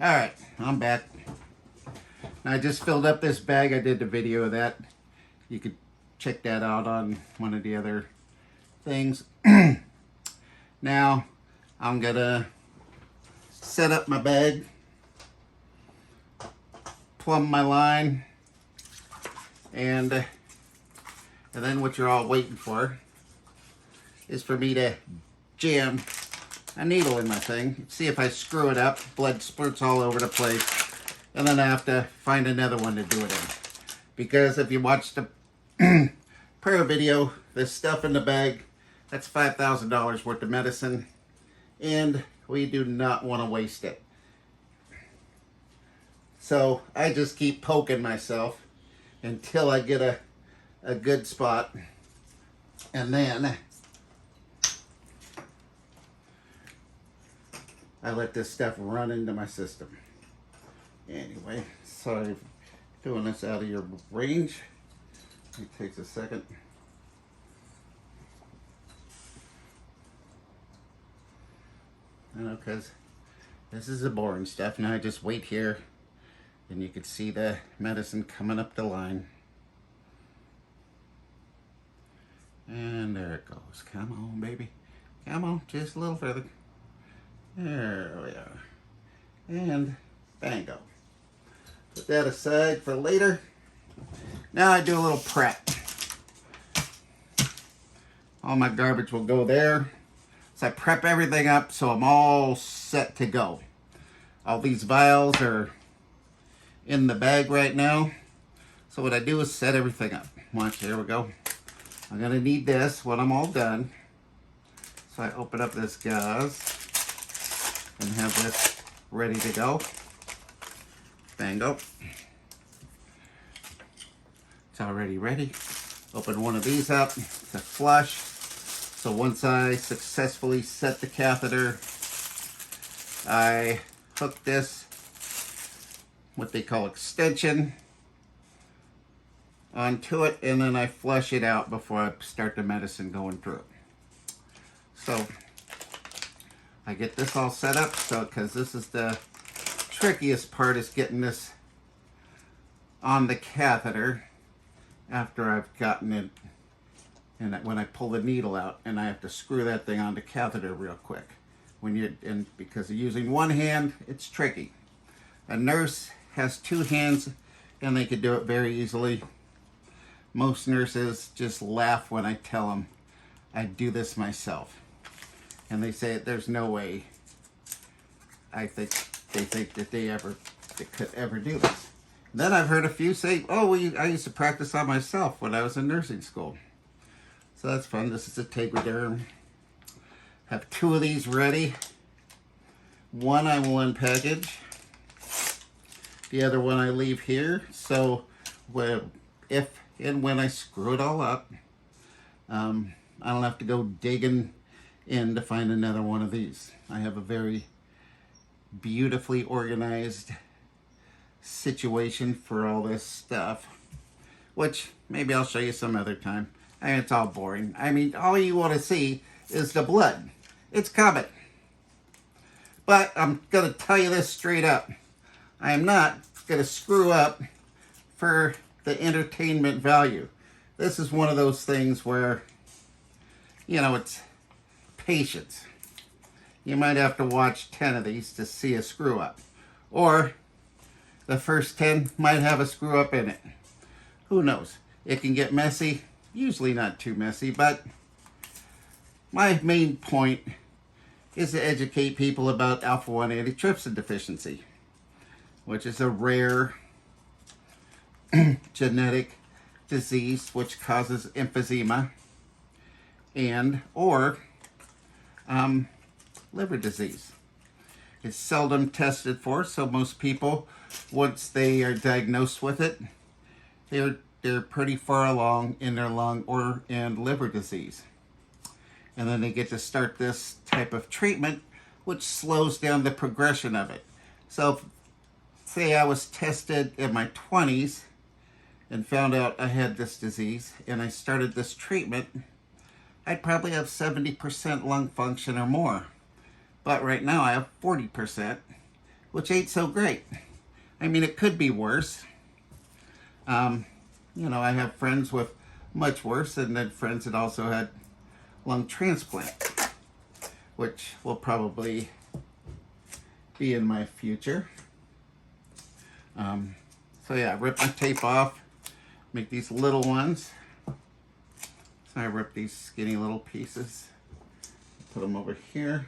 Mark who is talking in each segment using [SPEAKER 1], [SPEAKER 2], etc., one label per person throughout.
[SPEAKER 1] Alright, I'm back. I just filled up this bag. I did the video of that. You could check that out on one of the other things. Now, I'm gonna set up my bag, plumb my line, and then what you're all waiting for is for me to jam a needle in my thing. See if I screw it up, blood spurts all over the place, and then I have to find another one to do it in. Because if you watch the prayer video, this stuff in the bag, that's $5,000 worth of medicine, and we do not want to waste it. So I just keep poking myself until I get a good spot, and then I let this stuff run into my system. Anyway, sorry for doing this out of your range. It takes a second. I know, because this is the boring stuff. Now I just wait here, and you can see the medicine coming up the line. And there it goes. Come on, baby. Come on, just a little further. There we are. And bango. Put that aside for later. Now I do a little prep. All my garbage will go there. So I prep everything up so I'm all set to go. All these vials are in the bag right now. So what I do is set everything up. Watch, here we go. I'm going to need this when I'm all done. So I open up this gauze and have this ready to go. Bango. It's already ready. Open one of these up to flush. So once I successfully set the catheter, I hook this, what they call extension, onto it, and then I flush it out before I start the medicine going through it. So I get this all set up, so because this is the trickiest part, is getting this on the catheter after I've gotten it, and when I pull the needle out, and I have to screw that thing on the catheter real quick. Because of using one hand, it's tricky. A nurse has two hands, and they can do it very easily. Most nurses just laugh when I tell them I do this myself. And they say there's no way they think that they could ever do this. Then I've heard a few say, oh, I used to practice on myself when I was in nursing school. So that's fun. This is a Tegaderm. Have two of these ready. One I will unpackage. The other one I leave here. So if and when I screw it all up, I don't have to go digging in to find another one of these. I have a very beautifully organized situation for all this stuff, which maybe I'll show you some other time. I mean, it's all boring. I mean, all you want to see is the blood. It's coming. But I'm going to tell you this straight up. I am not going to screw up for the entertainment value. This is one of those things where, you know, it's patience. You might have to watch 10 of these to see a screw up. Or the first 10 might have a screw up in it. Who knows? It can get messy. Usually not too messy, but my main point is to educate people about alpha-1 antitrypsin deficiency, which is a rare genetic disease which causes emphysema or liver disease. It's seldom tested for, so most people, once they are diagnosed with it, they're pretty far along in their lung and liver disease. And then they get to start this type of treatment, which slows down the progression of it. So, say I was tested in my 20s and found out I had this disease, and I started this treatment, I'd probably have 70% lung function or more. But right now I have 40%, which ain't so great. I mean, it could be worse. You know, I have friends with much worse, and then friends that also had lung transplant, which will probably be in my future. So yeah, rip my tape off, make these little ones. So I rip these skinny little pieces, put them over here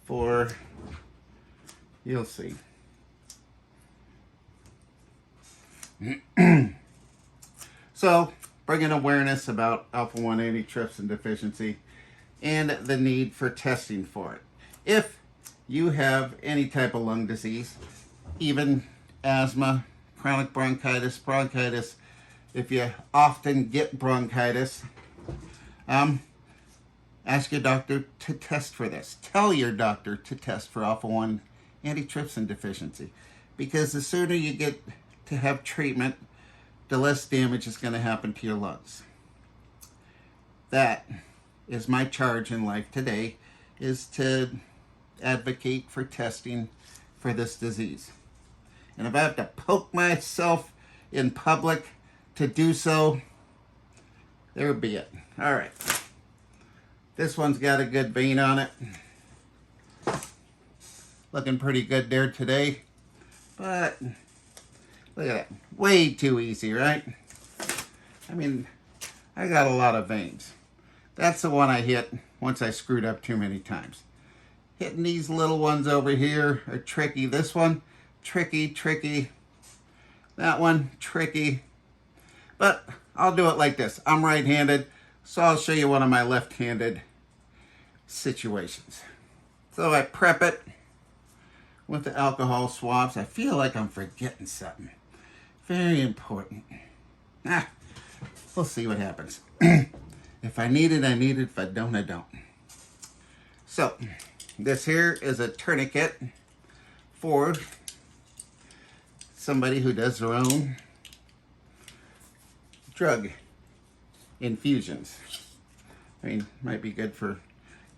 [SPEAKER 1] for, you'll see. So, bringing awareness about alpha-1 antitrypsin deficiency and the need for testing for it. If you have any type of lung disease, even asthma, chronic bronchitis, if you often get bronchitis, ask your doctor to test for this. Tell your doctor to test for alpha-1 antitrypsin deficiency, because the sooner you get to have treatment, the less damage is going to happen to your lungs. That is my charge in life today, is to advocate for testing for this disease. And if I have to poke myself in public to do so, there be it. All right. This one's got a good vein on it. Looking pretty good there today. But look at that. Way too easy, right? I mean, I got a lot of veins. That's the one I hit once I screwed up too many times. Hitting these little ones over here are tricky. This one, tricky. That one, tricky. But I'll do it like this. I'm right-handed, so I'll show you one of my left-handed situations. So I prep it with the alcohol swabs. I feel like I'm forgetting something. Very important. We'll see what happens. If I need it, I need it. If I don't, I don't. So, this here is a tourniquet for somebody who does their own drug infusions. I mean, might be good for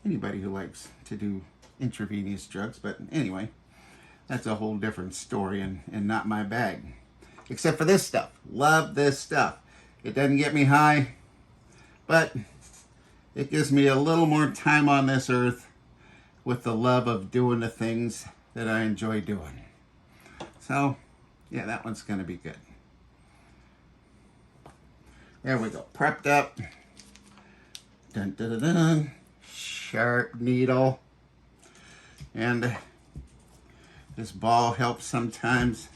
[SPEAKER 1] anybody who likes to do intravenous drugs, but anyway, that's a whole different story and not my bag. Except for this stuff. Love this stuff. It doesn't get me high, but it gives me a little more time on this earth with the love of doing the things that I enjoy doing. So, yeah, that one's going to be good. There we go. Prepped up. Dun, dun, dun, dun. Sharp needle. And this ball helps sometimes.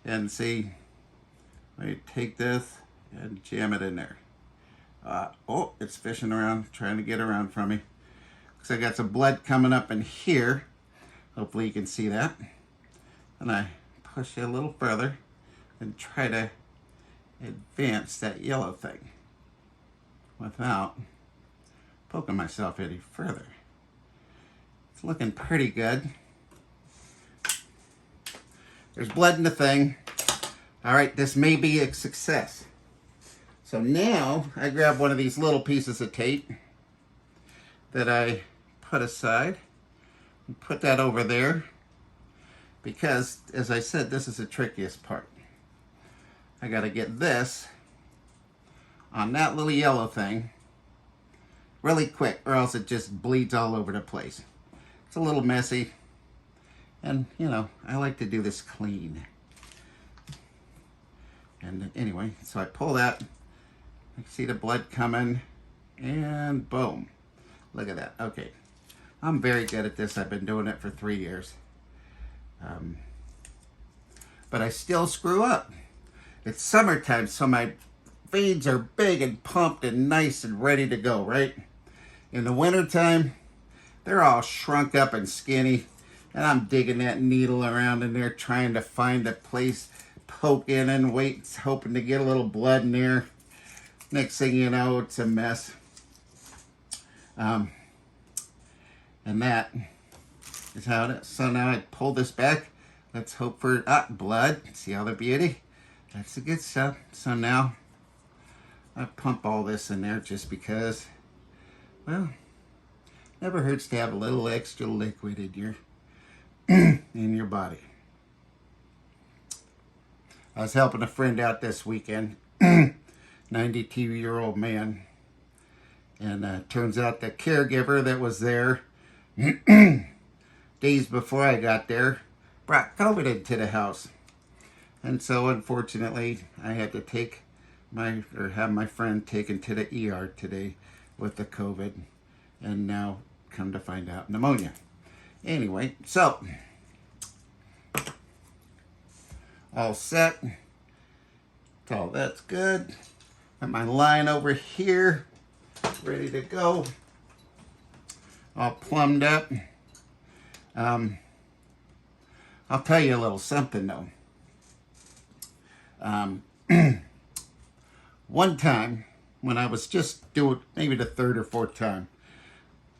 [SPEAKER 1] And see, I take this and jam it in there. Oh, it's fishing around, trying to get around from me. Because I got some blood coming up in here. Hopefully you can see that. And I push it a little further and try to advance that yellow thing without poking myself any further. It's looking pretty good. There's blood in the thing. All right, this may be a success. So now I grab one of these little pieces of tape that I put aside and put that over there, because, as I said, this is the trickiest part. I got to get this on that little yellow thing really quick, or else it just bleeds all over the place. It's a little messy. And, you know, I like to do this clean. And anyway, so I pull that. I see the blood coming. And boom. Look at that. Okay. I'm very good at this. I've been doing it for 3 years. But I still screw up. It's summertime, so my veins are big and pumped and nice and ready to go, right? In the wintertime, they're all shrunk up and skinny. And I'm digging that needle around in there, trying to find a place, poke in and wait, hoping to get a little blood in there. Next thing you know, it's a mess. And that is how it is. So now I pull this back. Let's hope for blood. See all the beauty? That's the good stuff. So now I pump all this in there just because, well, never hurts to have a little extra liquid in your in your body. I was helping a friend out this weekend, 92-year-old man, and turns out the caregiver that was there days before I got there brought COVID into the house. And so unfortunately I had to have my friend taken to the ER today with the COVID, and now come to find out pneumonia. Anyway, so all set. So that's good. Got my line over here ready to go. All plumbed up. I'll tell you a little something though. One time when I was just doing maybe the third or fourth time,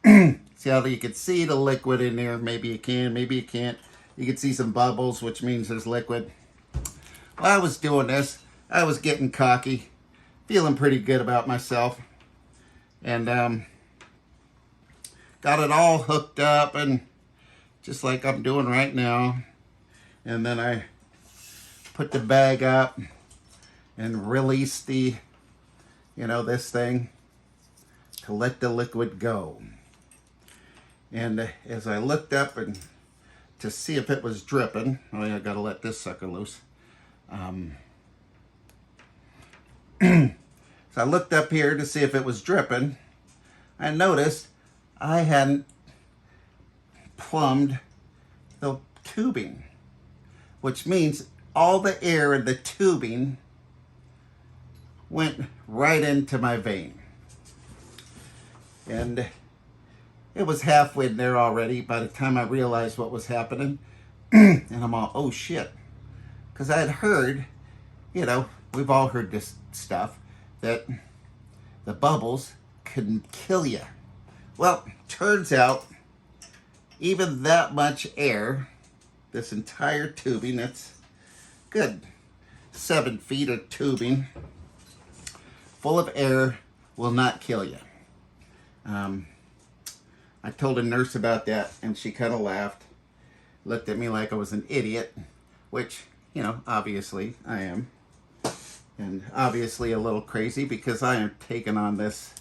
[SPEAKER 1] see how you could see the liquid in there. Maybe you can, maybe you can't. You can see some bubbles, which means there's liquid. While I was doing this, I was getting cocky, feeling pretty good about myself, and got it all hooked up, and just like I'm doing right now. And then I put the bag up and released the, this thing to let the liquid go. And as I looked up and to see if it was dripping, oh yeah, I gotta let this sucker loose. So I looked up here to see if it was dripping. I noticed I hadn't plumbed the tubing, which means all the air in the tubing went right into my vein. And it was halfway in there already by the time I realized what was happening. And I'm all, oh shit. Because I had heard, we've all heard this stuff, that the bubbles can kill you. Well, turns out even that much air, this entire tubing, that's good 7 feet of tubing full of air, will not kill you. I told a nurse about that, and she kind of laughed, looked at me like I was an idiot, which, obviously I am. And obviously a little crazy, because I am taking on this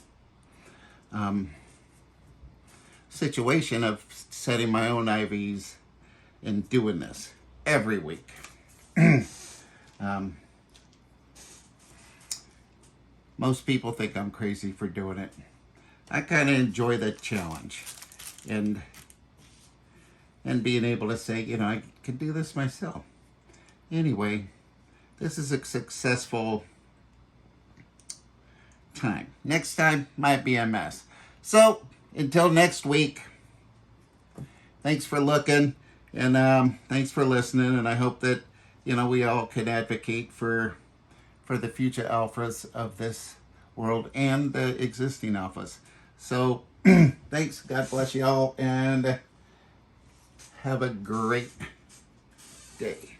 [SPEAKER 1] situation of setting my own IVs and doing this every week. Most people think I'm crazy for doing it. I kind of enjoy the challenge and being able to say, I can do this myself. Anyway, this is a successful time. Next time might be a mess. So until next week, thanks for looking, and thanks for listening. And I hope that we all can advocate for the future alphas of this world and the existing alphas. So thanks. God bless you all, and have a great day.